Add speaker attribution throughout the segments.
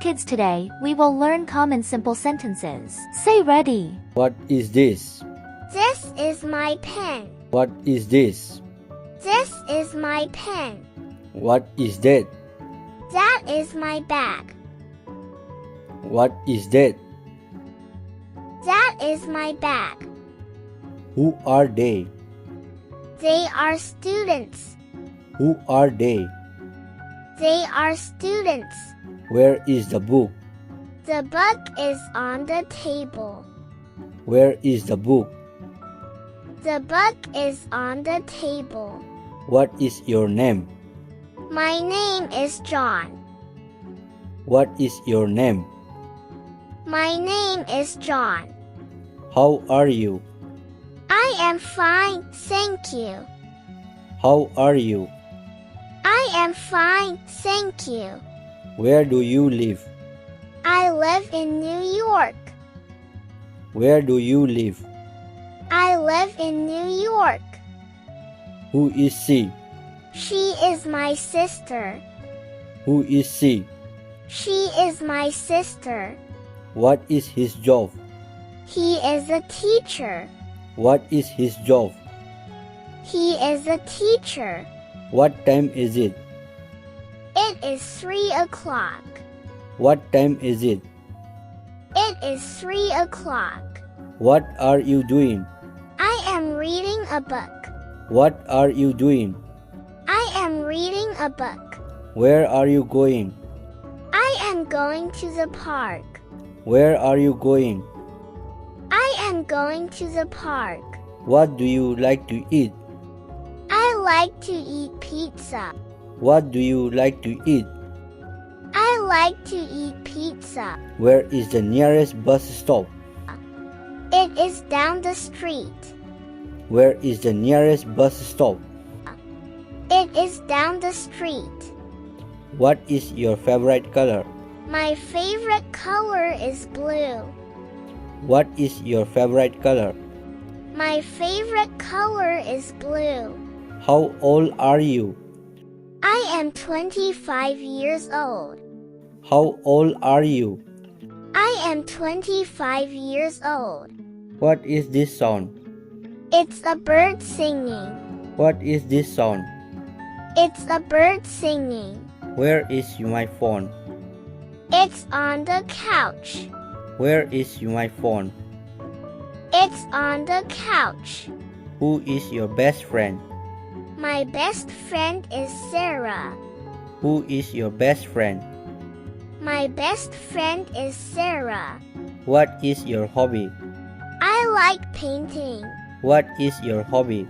Speaker 1: kids, today, we will learn common simple sentences. Say ready.
Speaker 2: What is this?
Speaker 3: This is my pen.
Speaker 2: What is this?
Speaker 3: This is my pen.
Speaker 2: What is that?
Speaker 3: That is my bag.
Speaker 2: What is that?
Speaker 3: That is my bag.
Speaker 2: Who are they?
Speaker 3: They are students.
Speaker 2: Who are they?
Speaker 3: They are students.
Speaker 2: Where is the book?
Speaker 3: The book is on the table.
Speaker 2: Where is the book?
Speaker 3: The book is on the table.
Speaker 2: What is your name?
Speaker 3: My name is John.
Speaker 2: What is your name?
Speaker 3: My name is John.
Speaker 2: How are you?
Speaker 3: I am fine, thank you.
Speaker 2: How are you?
Speaker 3: I am fine, thank you.
Speaker 2: Where do you live?
Speaker 3: I live in New York.
Speaker 2: Where do you live?
Speaker 3: I live in New York.
Speaker 2: Who is she?
Speaker 3: She is my sister.
Speaker 2: Who is she?
Speaker 3: She is my sister.
Speaker 2: What is his job?
Speaker 3: He is a teacher.
Speaker 2: What is his job?
Speaker 3: He is a teacher.
Speaker 2: What time is it?
Speaker 3: It is 3 o'clock.
Speaker 2: What time is it?
Speaker 3: It is 3 o'clock.
Speaker 2: What are you doing?
Speaker 3: I am reading a book.
Speaker 2: What are you doing?
Speaker 3: I am reading a book.
Speaker 2: Where are you going?
Speaker 3: I am going to the park.
Speaker 2: Where are you going?
Speaker 3: I am going to the park.
Speaker 2: What do you like to eat?
Speaker 3: I like to eat pizza.
Speaker 2: What do you like to eat?
Speaker 3: I like to eat pizza.
Speaker 2: Where is the nearest bus stop?
Speaker 3: It is down the street.
Speaker 2: Where is the nearest bus stop?
Speaker 3: It is down the street.
Speaker 2: What is your favorite color?
Speaker 3: My favorite color is blue.
Speaker 2: What is your favorite color?
Speaker 3: My favorite color is blue.
Speaker 2: How old are you?
Speaker 3: I am 25 years old.
Speaker 2: How old are you?
Speaker 3: I am 25 years old.
Speaker 2: What is this sound?
Speaker 3: It's a bird singing.
Speaker 2: What is this sound?
Speaker 3: It's a bird singing.
Speaker 2: Where is my phone?
Speaker 3: It's on the couch.
Speaker 2: Where is my phone?
Speaker 3: It's on the couch.
Speaker 2: Who is your best friend?
Speaker 3: My best friend is Sarah.
Speaker 2: Who is your best friend?
Speaker 3: My best friend is Sarah.
Speaker 2: What is your hobby?
Speaker 3: I like painting.
Speaker 2: What is your hobby?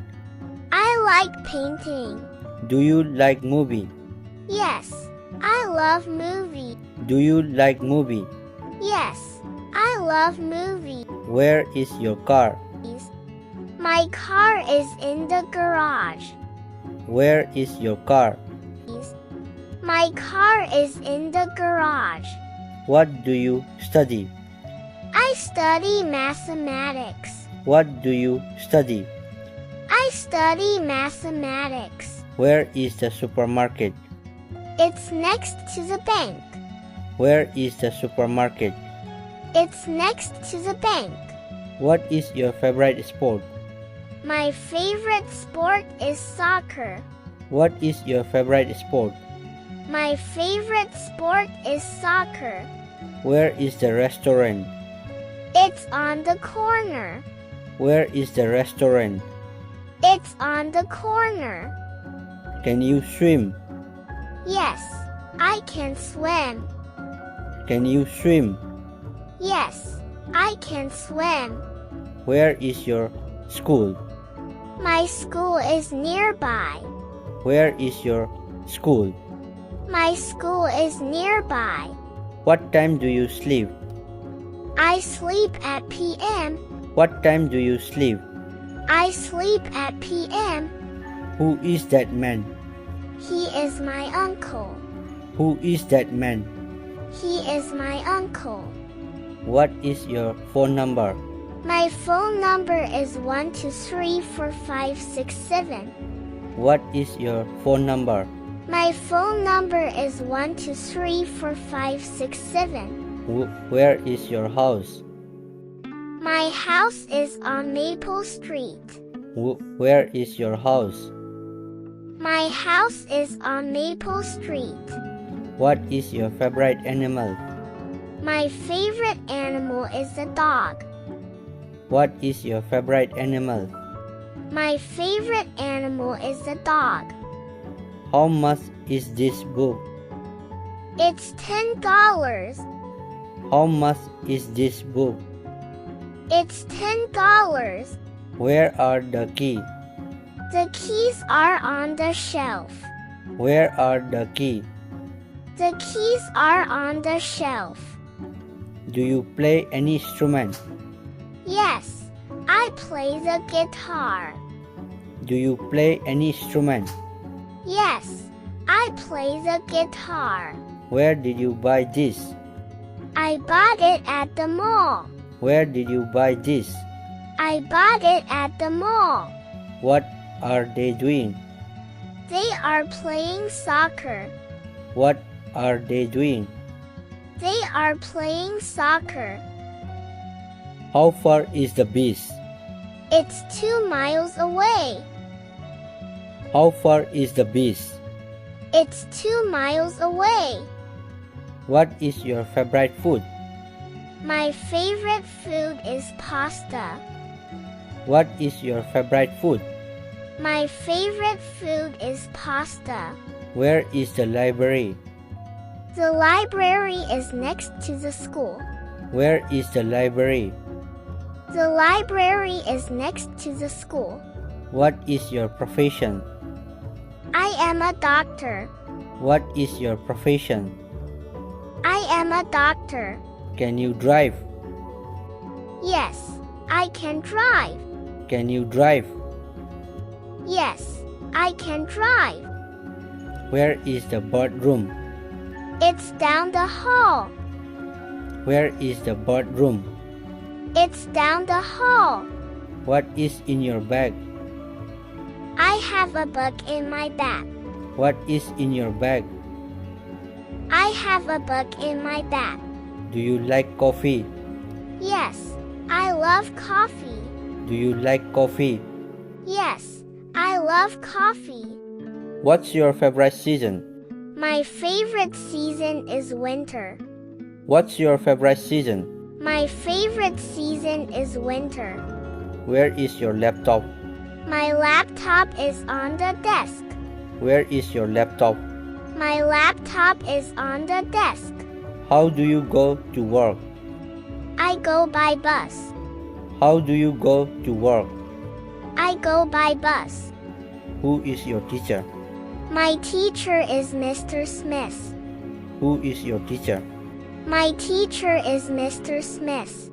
Speaker 3: I like painting.
Speaker 2: Do you like movie?
Speaker 3: Yes, I love movie.
Speaker 2: Do you like movie?
Speaker 3: Yes, I love movie.
Speaker 2: Where is your car?
Speaker 3: My car is in the garage.
Speaker 2: Where is your car?
Speaker 3: My car is in the garage.
Speaker 2: What do you study?
Speaker 3: I study mathematics.
Speaker 2: What do you study?
Speaker 3: I study mathematics.
Speaker 2: Where is the supermarket?
Speaker 3: It's next to the bank.
Speaker 2: Where is the supermarket?
Speaker 3: It's next to the bank.
Speaker 2: What is your favorite sport?
Speaker 3: My favorite sport is soccer.
Speaker 2: What is your favorite sport?
Speaker 3: My favorite sport is soccer.
Speaker 2: Where is the restaurant?
Speaker 3: It's on the corner.
Speaker 2: Where is the restaurant?
Speaker 3: It's on the corner.
Speaker 2: Can you swim?
Speaker 3: Yes, I can swim.
Speaker 2: Can you swim?
Speaker 3: Yes, I can swim.
Speaker 2: Where is your school?
Speaker 3: My school is nearby.
Speaker 2: Where is your school?
Speaker 3: My school is nearby.
Speaker 2: What time do you sleep?
Speaker 3: I sleep at p.m.
Speaker 2: What time do you sleep?
Speaker 3: I sleep at p.m.
Speaker 2: Who is that man?
Speaker 3: He is my uncle.
Speaker 2: Who is that man?
Speaker 3: He is my uncle.
Speaker 2: What is your phone number?
Speaker 3: My phone number is 1234567.
Speaker 2: What is your phone number?
Speaker 3: My phone number is 1234567.
Speaker 2: Where is your house?
Speaker 3: My house is on Maple Street.
Speaker 2: Where is your house?
Speaker 3: My house is on Maple Street.
Speaker 2: What is your favorite animal?
Speaker 3: My favorite animal is a dog.
Speaker 2: What is your favorite animal?
Speaker 3: My favorite animal is a dog.
Speaker 2: How much is this book?
Speaker 3: It's $10.
Speaker 2: How much is this book?
Speaker 3: It's $10.
Speaker 2: Where are the keys?
Speaker 3: The keys are on the shelf.
Speaker 2: Where are the keys?
Speaker 3: The keys are on the shelf.
Speaker 2: Do you play any instrument?
Speaker 3: Yes, I play the guitar.
Speaker 2: Do you play any instrument?
Speaker 3: Yes, I play the guitar.
Speaker 2: Where did you buy this?
Speaker 3: I bought it at the mall.
Speaker 2: Where did you buy this?
Speaker 3: I bought it at the mall.
Speaker 2: What are they doing?
Speaker 3: They are playing soccer.
Speaker 2: What are they doing?
Speaker 3: They are playing soccer.
Speaker 2: How far is the beach?
Speaker 3: It's 2 miles away.
Speaker 2: How far is the beach?
Speaker 3: It's 2 miles away.
Speaker 2: What is your favorite food?
Speaker 3: My favorite food is pasta.
Speaker 2: What is your favorite food?
Speaker 3: My favorite food is pasta.
Speaker 2: Where is the library?
Speaker 3: The library is next to the school.
Speaker 2: Where is the library?
Speaker 3: The library is next to the school.
Speaker 2: What is your profession?
Speaker 3: I am a doctor.
Speaker 2: What is your profession?
Speaker 3: I am a doctor.
Speaker 2: Can you drive?
Speaker 3: Yes, I can drive.
Speaker 2: Can you drive?
Speaker 3: Yes, I can drive.
Speaker 2: Where is the bathroom?
Speaker 3: It's down the hall.
Speaker 2: Where is the bathroom?
Speaker 3: It's down the hall.
Speaker 2: What is in your bag?
Speaker 3: I have a book in my bag.
Speaker 2: What is in your bag?
Speaker 3: I have a book in my bag.
Speaker 2: Do you like coffee?
Speaker 3: Yes, I love coffee.
Speaker 2: Do you like coffee?
Speaker 3: Yes, I love coffee.
Speaker 2: What's your favorite season?
Speaker 3: My favorite season is winter.
Speaker 2: What's your favorite season?
Speaker 3: My favorite season is winter.
Speaker 2: Where is your laptop?
Speaker 3: My laptop is on the desk.
Speaker 2: Where is your laptop?
Speaker 3: My laptop is on the desk.
Speaker 2: How do you go to work?
Speaker 3: I go by bus.
Speaker 2: How do you go to work?
Speaker 3: I go by bus.
Speaker 2: Who is your teacher?
Speaker 3: My teacher is Mr. Smith.
Speaker 2: Who is your teacher?
Speaker 3: My teacher is Mr. Smith.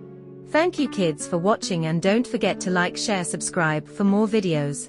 Speaker 4: Thank you kids for watching, and don't forget to like, share, subscribe for more videos.